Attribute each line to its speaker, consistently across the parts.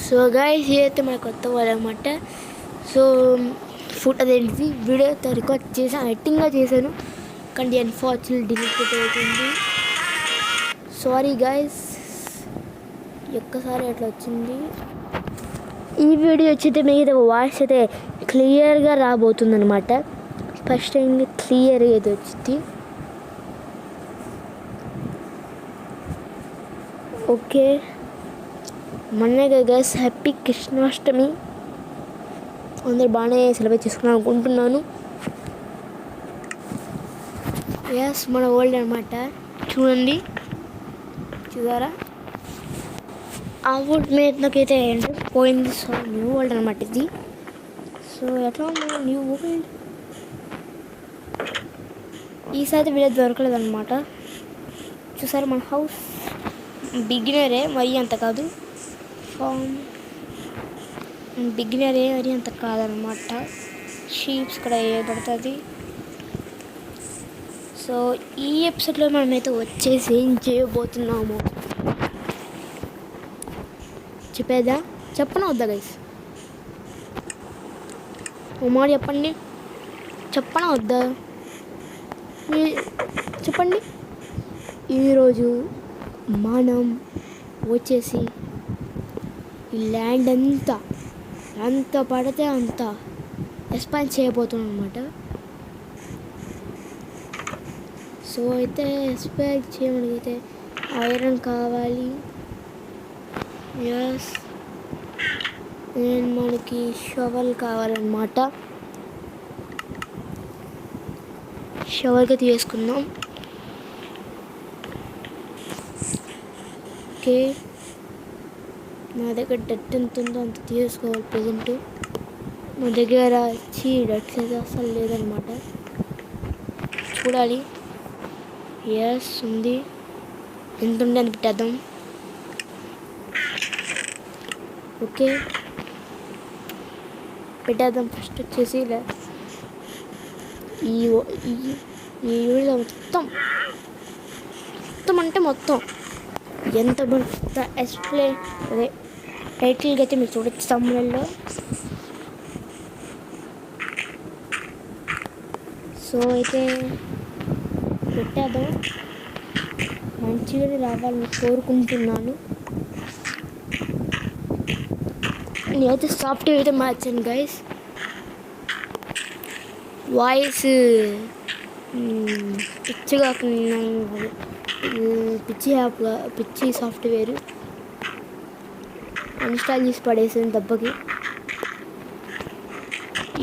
Speaker 1: So guys ఇదైతే మన కొత్త వాళ్ళు అనమాట. సో ఫుడ్ అదేంటిది వీడియోతో రికార్డ్ చేసాను, ఎడిటింగ్గా చేశాను, కానీ అన్ఫార్చునేట్ డిలీట్ అవుతుంది. సారీ గైస్, ఒక్కసారి అట్లా వచ్చింది. ఈ వీడియో వచ్చితే మీద వాయిస్ అయితే క్లియర్గా రాబోతుంది అనమాట. ఫస్ట్ టైం క్లియర్గా అయితే వచ్చింది. ఓకే, మొన్నే గైస్ హ్యాపీ కృష్ణాష్టమి. అందరు బాగానే సెలబ్రేట్ చేసుకున్నాను అనుకుంటున్నాను. ఎస్, మన వరల్డ్ అనమాట. చూడండి, చూసారా? ఆ వరల్డ్ మీదకైతే పోయింది. సో న్యూ వరల్డ్ అనమాట ఇది. సో ఎట్లా ఉంది న్యూ వరల్డ్? ఈసారి వీడియో దొరకలేదన్నమాట. చూసారా మన హౌస్ బిగినరే, మరీ అంత కాదు. బిగినరే మరీ అంత కాదనమాట. షీప్స్ కూడా పడుతుంది. సో ఈ ఎపిసోడ్లో మనమైతే వచ్చేసి ఏం చేయబోతున్నాము చెప్పేదా? చెప్పనా వద్దా గైస్? ఓ మాట చెప్పండి, చెప్పనా వద్దా? చెప్పండి. ఈరోజు మనం వచ్చేసి ఈ ల్యాండ్ అంతా ఎంత పడితే అంత ఎక్స్పాండ్ చేయబోతున్నాం అనమాట. సో అయితే ఎక్స్పాండ్ చేయమనికైతే ఐరన్ కావాలి. ఎస్, మనకి షవల్ కావాలన్నమాట. షవల్గా తీసుకుందాం. ఓకే, నా దగ్గర డట్ ఎంత ఉందో అంత తీసుకోవాలి. ప్రజెంట్ మా దగ్గర డట్స్ అయితే అసలు లేదనమాట. చూడాలి. ఎస్ ఉంది, ఎంత ఉండే అని పెట్టేద్దాం. ఓకే, పెట్టేద్దాం. ఫస్ట్ వచ్చేసి ఈ వీడియో మొత్తం అంటే మొత్తం ఎంత ఎక్స్ప్లెయిన్ అదే టైటిల్గా అయితే మీరు చూడొచ్చు తమిళంలో. సో అయితే పెట్టేద్దాం. మంచిగా రావాలని కోరుకుంటున్నాను. నేనైతే సాఫ్ట్వేర్ అయితే మార్చాను గైస్. వాయిస్ పిచ్చిగా పిచ్చి సాఫ్ట్వేర్ ఇన్స్టాల్ చేసి పడేసాను దెబ్బకి.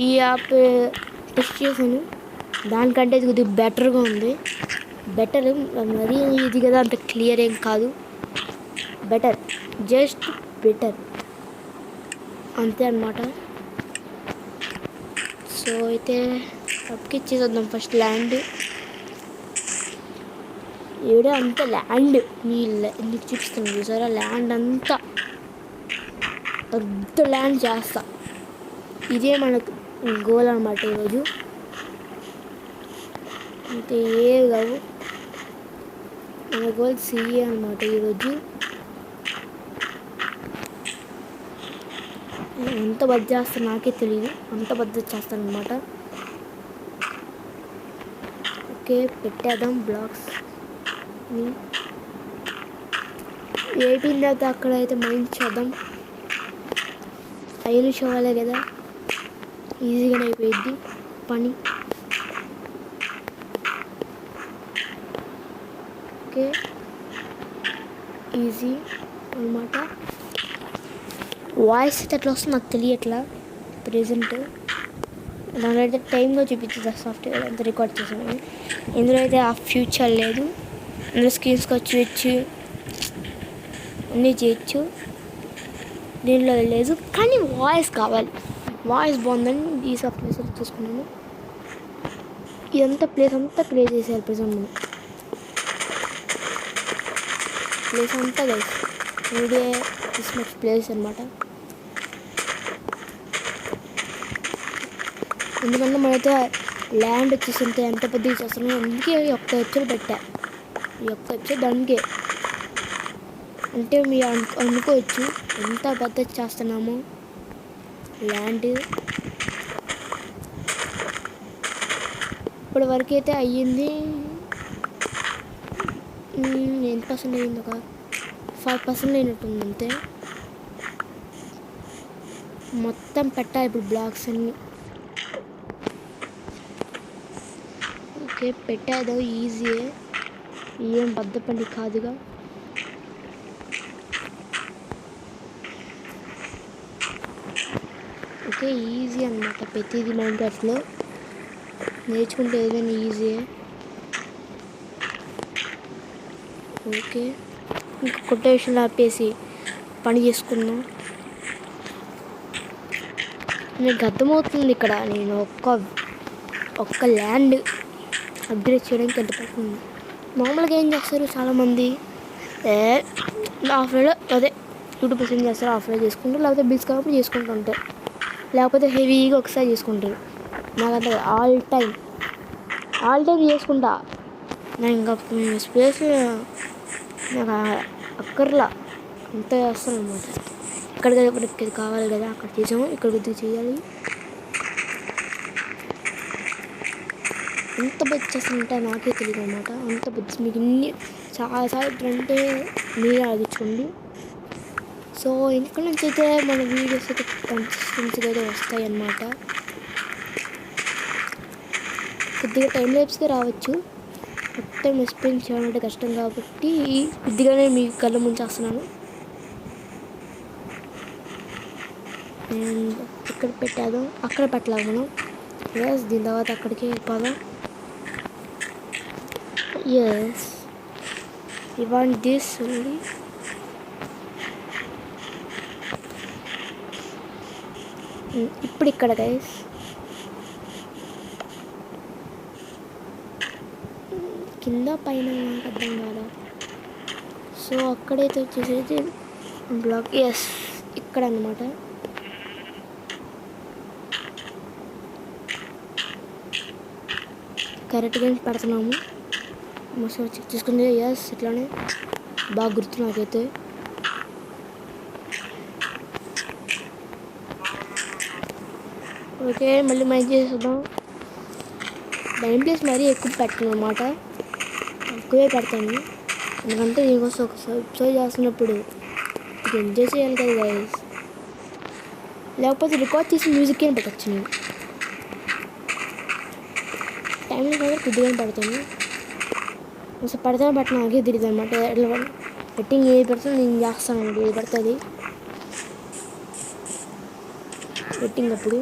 Speaker 1: ఈ యాప్ టెస్ట్ చేశాను, దానికంటే ఇది కొద్దిగా బెటర్గా ఉంది. బెటర్ మరీ ఇది కదా అంత క్లియర్ ఏం కాదు. బెటర్, జస్ట్ బెటర్ అంతే అన్నమాట. సో అయితే అప్పకి ఇచ్చేద్దాం ఫస్ట్ ల్యాండ్. ఏడే అంతా ల్యాండ్ నీకు చూపిస్తాను చూసారా? ల్యాండ్ అంతా పెద్ద ల్యాండ్ చేస్తా. ఇదే మనకు గోల్ అనమాట ఈరోజు. అంటే ఏ కావు, మన గోల్ సిఏ అనమాట ఈరోజు. ఎంత బడ్జెట్ చేస్తాను నాకే తెలియదు, అంత బడ్జెట్ చేస్తాను అనమాట. ఓకే, పెట్టేద్దాం బ్లాక్స్. ఏపీన తర్వాత అక్కడైతే మైండ్ చేద్దాం. 5 నిమిషాలే కదా, ఈజీగానే అయిపోయింది పని. ఓకే, ఈజీ అనమాట. వాయిస్ అయితే ఎట్లా వస్తుంది నాకు తెలియట్లా ప్రెజెంట్. దానిలో అయితే టైంగా చూపించింది సాఫ్ట్వేర్ అంతా రికార్డ్ చేసాను. ఇందులో అయితే ఆ ఫ్యూచర్ లేదు. ఇందులో స్క్రీన్స్ వచ్చి అన్నీ చేయొచ్చు, దీనిలో లేదు. కానీ వాయిస్ కావాలి, వాయిస్ బాగుందని ఈ సాఫ్ట్వేర్ చూసుకున్నాను. ఇదంతా ప్లేస్ అంతా క్రియేట్ చేసేయాలి ప్రజెంట్ మనం. ప్లేస్ అంతా గైస్ వీడియో క్రిస్మస్ ప్లేస్ అనమాట. ఎందుకంటే మనైతే ల్యాండ్ వచ్చేసి ఎంత పెద్దగా చేస్తున్నాం. అందుకే ఈ ఒక్క ఎపిసోడ్ పెట్టా, ఈ ఒక్క ఎపిసోడ్ దానికే. అంటే మీరు అనుకోవచ్చు ఎంత పెద్ద చేస్తున్నామో ల్యాండ్. ఇప్పటి వరకు అయితే అయ్యింది ఎంత పర్సెంట్ అయ్యింది, ఒక 5% అయినట్టుంది అంతే. మొత్తం పెట్టాలి ఇప్పుడు బ్లాక్స్ అన్నీ. ఓకే పెట్టేదో ఈజీయే, ఏం పెద్ద పని కాదుగా. ఓకే ఈజీ అన్నమాట ప్రతిదీ మైన్క్రాఫ్ట్లో నేర్చుకుంటే ఏదైనా ఈజీయే. ఓకే ఇంకా కొటేషన్ ఆపేసి పని చేసుకుందాం. మీకు అర్థమవుతుంది ఇక్కడ నేను ఒక్క ల్యాండ్ అప్గ్రేడ్ చేయడానికి ఎంత పడుతుంది. మామూలుగా ఏం చేస్తారు చాలామంది ఆఫ్లైన్లో అదే యూట్యూబ్ ఏం చేస్తారు, ఆఫ్లైన్ చేసుకుంటారు, లేకపోతే బిల్స్ కాబట్టి చేసుకుంటూ ఉంటారు, లేకపోతే హెవీగా ఒకసారి చేసుకుంటారు. నాకంటే ఆల్ టైం చేసుకుంటా. నేను ఇంకా స్పేస్ నాకు అక్కర్లా అంత చేస్తాను అనమాట. ఇక్కడ కావాలి కదా అక్కడ చేసాము, ఇక్కడ కొద్దిగా చేయాలి. ఎంత బెస్ట్ చేస్తుంటే నాకే తెలియదు అనమాట. అంత బెస్ట్ మీకు ఇన్ని చాలాసార్లు అంటే మీరే ఆలోచించుకోండి. సో ఇక్కడ నుంచి అయితే మన వీడియోస్ అయితే కన్సిస్టెన్సీగా అయితే వస్తాయి అన్నమాట. కొద్దిగా టైం లేప్స్గా రావచ్చు, మొత్తం ఎక్స్ప్లెయిన్ చేయాలంటే కష్టం కాబట్టి కొద్దిగానే మీ కళ్ళ ముంచేస్తున్నాను. అండ్ ఇక్కడ పెట్టాదో అక్కడ పెట్టలేదు మనం. ఎస్ దీని తర్వాత అక్కడికి వెళ్ళిపోదాం. As you want this only. ఇప్పుడు ఇక్కడ గైస్ కింద పైన నాకు అర్థం కాదా. సో అక్కడైతే వచ్చేసి బ్లాక్ ఎస్ ఇక్కడ అన్నమాట. కరెక్ట్గా పెడుతున్నాము. ఒకసారి చెక్ చేసుకుంది. ఎస్ ఇట్లానే బాగా గుర్తు నాకైతే. ఓకే మళ్ళీ మైండ్ చేసేద్దాం. టైం ప్లేస్ మరీ ఎక్కువ పెట్టను అన్నమాట, ఎక్కువే పెడతాను. ఎందుకంటే దీనికోసం ఒక సబ్స్క్రైబ్ చేస్తున్నప్పుడు ఎంజాయ్ చేయాలి కదా గైస్. లేకపోతే రికార్డ్ చేసి మ్యూజిక్ ఏం పెట్టచ్చు. నేను టైం కదా కొద్దిగానే పెడతాను. అసలు పెడతాను పెట్టిన నాకే తెలియదు అనమాట. ఎట్లా పెట్టింగ్ ఏది పెడతాను నేను చేస్తాను అనమాట. ఏది పడుతుంది పెట్టింగ్ అప్పుడు.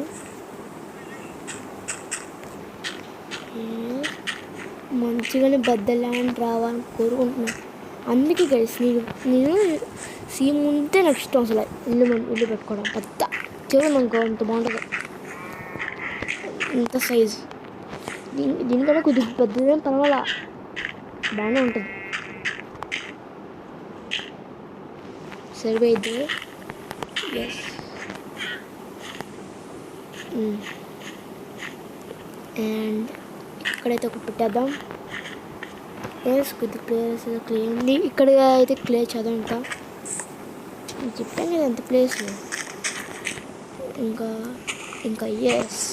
Speaker 1: మంచిగానే పెద్ద ల్యాండ్ రావాలని కోరుకుంటున్నాను. అందుకే గైస్ నేను సీమ్ ఉంటే నాకు ఇష్టం అసలు ఇల్లు పెట్టుకోవడం. పెద్ద చూడండి అనుకో అంత బాగుంటుంది, ఇంత సైజు. దీనికన్నా కొద్దిగా పెద్దదేం పర్వాలా, బాగానే ఉంటుంది. సరిపోయిద్ది. ఎస్ అండ్ ఇక్కడైతే ఒక పెట్టేద్దాం. ఎస్ కొద్ది ప్లేస్ క్లియర్ ఉంది. ఇక్కడ అయితే క్లియర్ చేద్దాం. ఇంకా చెప్పాను కదా అంత ప్లేస్. ఇంకా ఎస్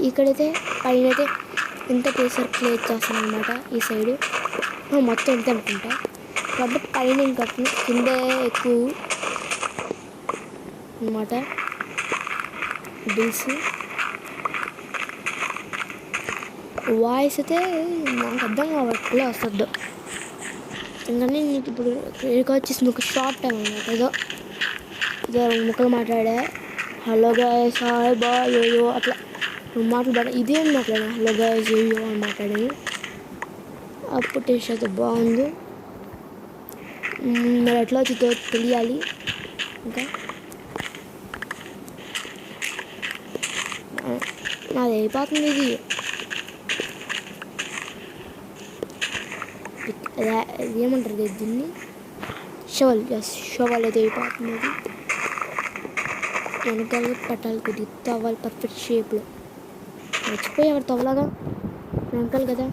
Speaker 1: ఇక్కడైతే పైన అయితే ఇంత ప్లేస్ క్లియర్ చేస్తాను అనమాట. ఈ సైడు మొత్తం ఇంత అనుకుంటా కాబట్టి పైన ఇంకా కింద ఎక్కువ అన్నమాట బిల్స్. వాయిస్ అయితే నాకు అర్థం కావట్లే వస్తుందో, ఎందుకంటే నీకు ఇప్పుడు రికార్డ్ చేసిన ఒక షార్ట్ టైం అనమాట. ఏదో ముక్కలు మాట్లాడా, hello guys hi bye yo yo అట్లా మాట్లాడా. ఇదేం మాట్లాడా హలో గాయ్స్ యోయో అని మాట్లాడాను. అప్పుడు టేస్ట్ అయితే బాగుంది. మరి ఎట్లా వచ్చిందో తెలియాలి. ఇంకా నాది అయిపోతుంది. ఇది ఏమంటారు దీన్ని, షవల్ అయితే అయిపోతుంది. వెనకాల పట్టాలి కొద్దిగా తవ్వాలి పర్ఫెక్ట్ షేప్లో. మర్చిపోయి అక్కడ తవ్వలాగా వెనకాలి కదా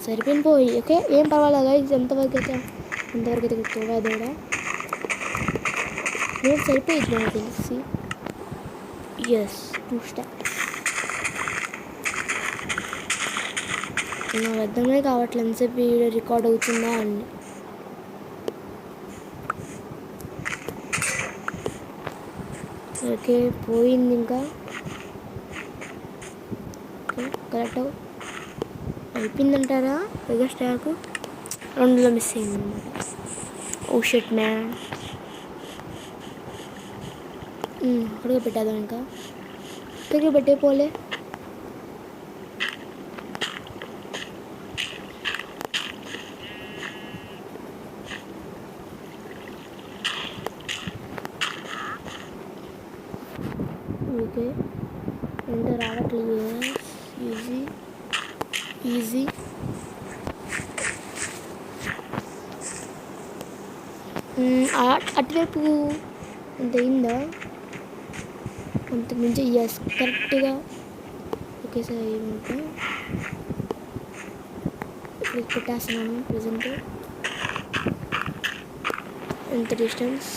Speaker 1: సరిపోయిపోయి. ఓకే ఏం పర్వాలేదా ఇది ఎంతవరకు అయితే ఇంతవరకు అయితే తోడా దూడా నేను సరిపోయింది నాకు తెలిసి. Yes 2 stocks. నాకు అర్థమే కావట్లేదు ఎంతసేపు వీడియో రికార్డ్ అవుతుందా అని. ఓకే పోయింది ఇంకా. ఓకే కరెక్ట్ అయిపోయిందంటారా? పైగా స్టాక్ 2లో మిస్ అయింది అనమాట. Oh shit man. అక్కడికి పెట్టేద్దాం ఇంకా. ఇక్కడికి పెట్టే పోలే. ఓకే ఏంటో రావట్లేదు. Easy easy. అటువైపు అంత అయిందా? అంతకుమించి ఎస్ కరెక్ట్గా ఒకేసారి ఏమంటే ఇప్పుడు పెట్టేస్తున్నాను ప్రజెంట్. ఎంత డిస్టెన్స్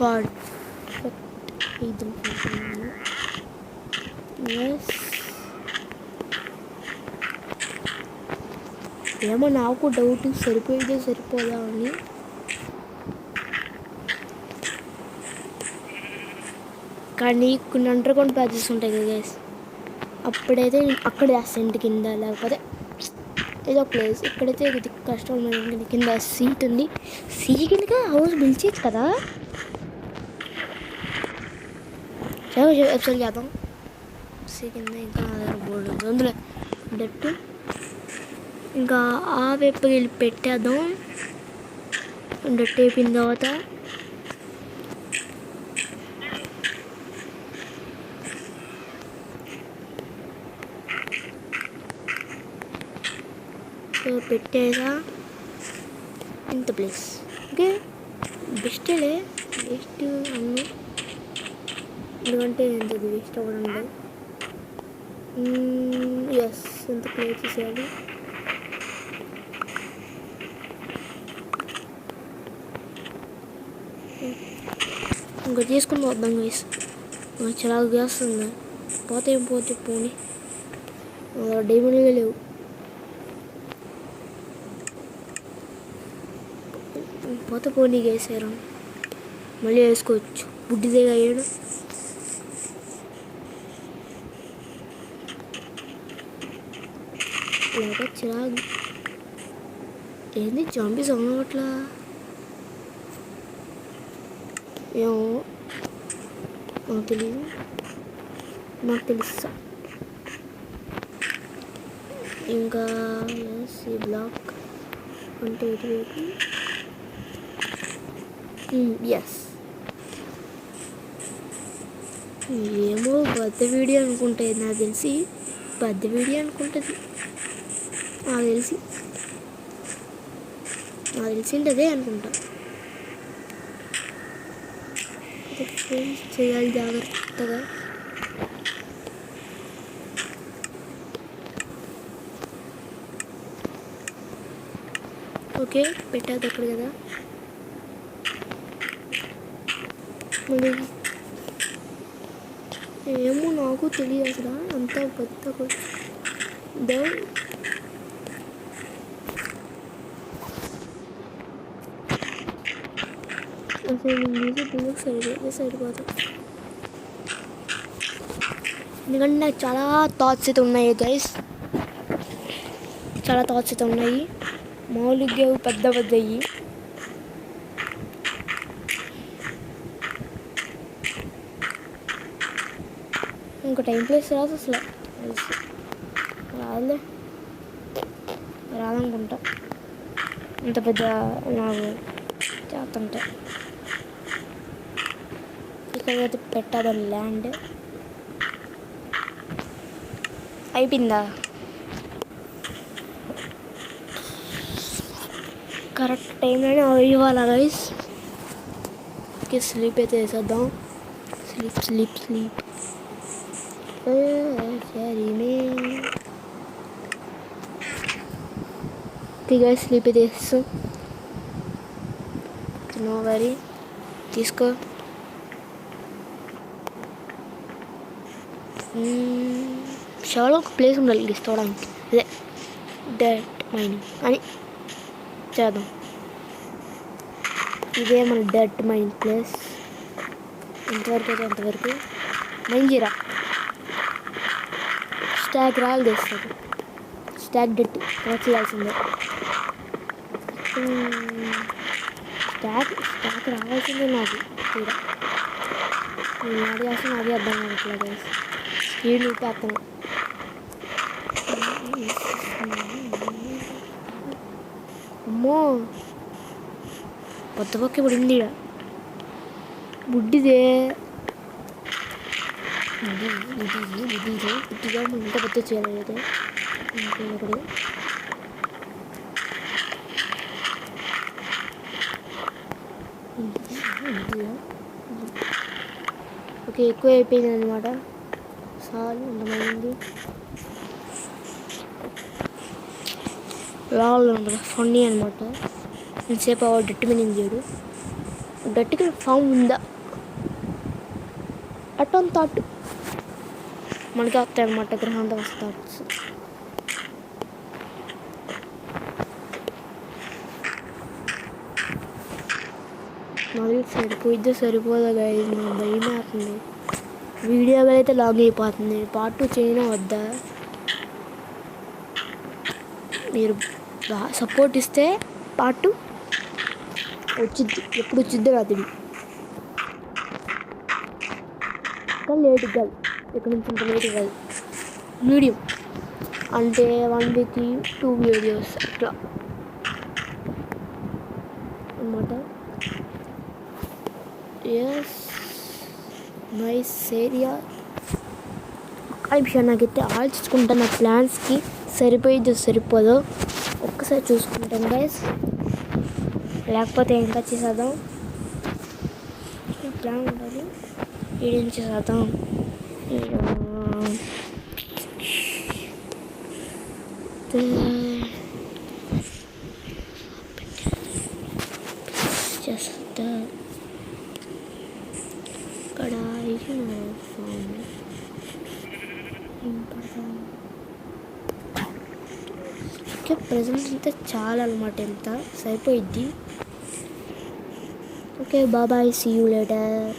Speaker 1: పర్ఫెక్ట్ ఇది అనుకుంటున్నాను. ఎస్ ఏమో నాకు డౌట్ సరిపోయితే సరిపోదా అని. కానీ కొన్ని అండర్ గ్రౌండ్ ప్యాచెస్ ఉంటాయి కదా గైస్, అప్పుడైతే అక్కడ వేస్తాను ఇంటి కింద, లేకపోతే ఏదో ప్లేస్. ఇక్కడైతే ఇది కష్టం. ఇంటి కింద సీట్ ఉంది. సీ కిందగా హౌస్ బిల్డ్ చేయొచ్చు కదా. ఎపిసోడ్ చేద్దాం. సీ కింద ఇంకా నా దగ్గర బోర్డు ఉంది అందులో డట్టు. ఇంకా ఆ వైపుకి వెళ్ళి పెట్టేద్దాం. డట్టు అయిపోయిన తర్వాత పెట్టేదా ఇంత ప్లేస్. ఓకే బెస్ట్లే, వేస్ట్ అన్ను ఎందుకంటే ఇంతది వేస్ట్ అవ్వడం. ఎస్ ఇంత ప్లేస్ చేయాలి. ఇంకా తీసుకుని వద్దాం గైస్. చాలా గ్యాస్ ఉంది. పోతే ఏం పోతే పోనీ, డైమండ్గా లేవు. పోతే పోనీ వేసారు, మళ్ళీ వేసుకోవచ్చు. బుడ్డిదేగా అయ్యాడు. ఇలాగ చిరాకు. ఏంది జాంబీస్ అవ్వట్లా? ఏమో నాకు తెలియదు. నాకు తెలుస్తా. ఇంకా ఈ బ్లాక్ అంటే ఇటువైపు. ఎస్ ఏమో పెద్ద వీడియో అనుకుంటుంది నాకు తెలిసి. పెద్ద వీడియో అనుకుంటుంది నాకు తెలిసింది అదే అనుకుంటా. చేయాలి జాగ్రత్తగా. ఓకే పెట్టేది అక్కడ కదా. మళ్ళీ ఏమో నాకు తెలియదు అసలు అంత పెద్ద అసలు మ్యూజిక్ సరిపోతుంది. ఎందుకంటే నాకు చాలా థాట్స్ అయితే ఉన్నాయి గైస్, చాలా థాట్స్ అయితే ఉన్నాయి. మామూలుగా పెద్ద పెద్దవి. ఇంకా టైం ప్లేస్ రాదు అసలు. రాదనుకుంటా ఇంత పెద్ద నాకు చేస్తుంటే. ఇక్కడైతే పెట్టాదో ల్యాండ్ అయిపోయిందా? కరెక్ట్ టైంలోనే ఇవ్వాలా గైస్. ఓకే స్లీప్ అయితే వేసేద్దాం. స్లీప్ ఓకే గైస్ స్లీప్ అయితే వేస్తాం. నో వరీ, తీసుకో. షాలో ఒక ప్లేస్ ఉండాలి తీసుకోవడానికి, అదే డర్ట్ మైనింగ్ అని చేద్దాం. ఇదే మన డర్ట్ మైనింగ్ ప్లేస్. ఎంతవరకు అయితే అంతవరకు మైన్ చేయరా. స్టాక్ రాలు తెస్తుంది, స్టాక్ డర్ట్ కలెక్ట్ చేయాల్సిందే. స్టాక్ రావాల్సిందే నాకు కూడా. నాది అసలు నాది అర్థం కావట్లేదు. స్పీడ్ ఊపేస్తాను. అమ్మో కొత్త పక్క పడింది ఇక్కడ, బుడ్డిదే బుద్ధిగా ఇంకా పెద్ద చేయలేదు. ఇంకొకటి ఓకే, ఎక్కువ అయిపోయింది అనమాట. చాలు ఇంతమంది రాళ్ళు అనమాట, ఫన్నీ అనమాట. ఇంతసేపు డట్టు మీద చేయడు. డట్టుకి ఫామ్ ఉందా అటోన్ థాట్ మనకి వస్తాయి అనమాట, గ్రహాంతర థాట్స్. మళ్ళీ సరిపోదా గైస్, నా భయం అవుతుంది. వీడియోగా అయితే లాగ్ అయిపోతుంది. పార్ట్ 2 చేయనా వద్దా? మీరు బాగా సపోర్ట్ ఇస్తే పార్ట్ 2 వచ్చిద్ది. ఎప్పుడు వచ్చిద్దో నాకు తెలియదు, కానీ లేట్ కాదు. ఇక్కడ నుంచి ఇంత లేట్ కాదు, మీడియం అంటే 1 వీక్ 2 వీడియోస్ అట్లా అన్నమాట. Yes, nice area. ఒక్క నిమిషం, నాకైతే ఆలోచించుకుంటా నా ప్లాన్స్కి సరిపోయిద్దో సరిపోదో ఒక్కసారి చూసుకుంటాను గైస్, లేకపోతే ఇంకా చేసేద్దాం. ప్లాన్ ఉండాలి, ఏం చేసేద్దాం. చేస్తా ఇక్కడ ఓకే. ప్రజెంట్ అంతా చాలా అనమాట, ఎంత సరిపోయిద్ది. Okay, bye, see you later.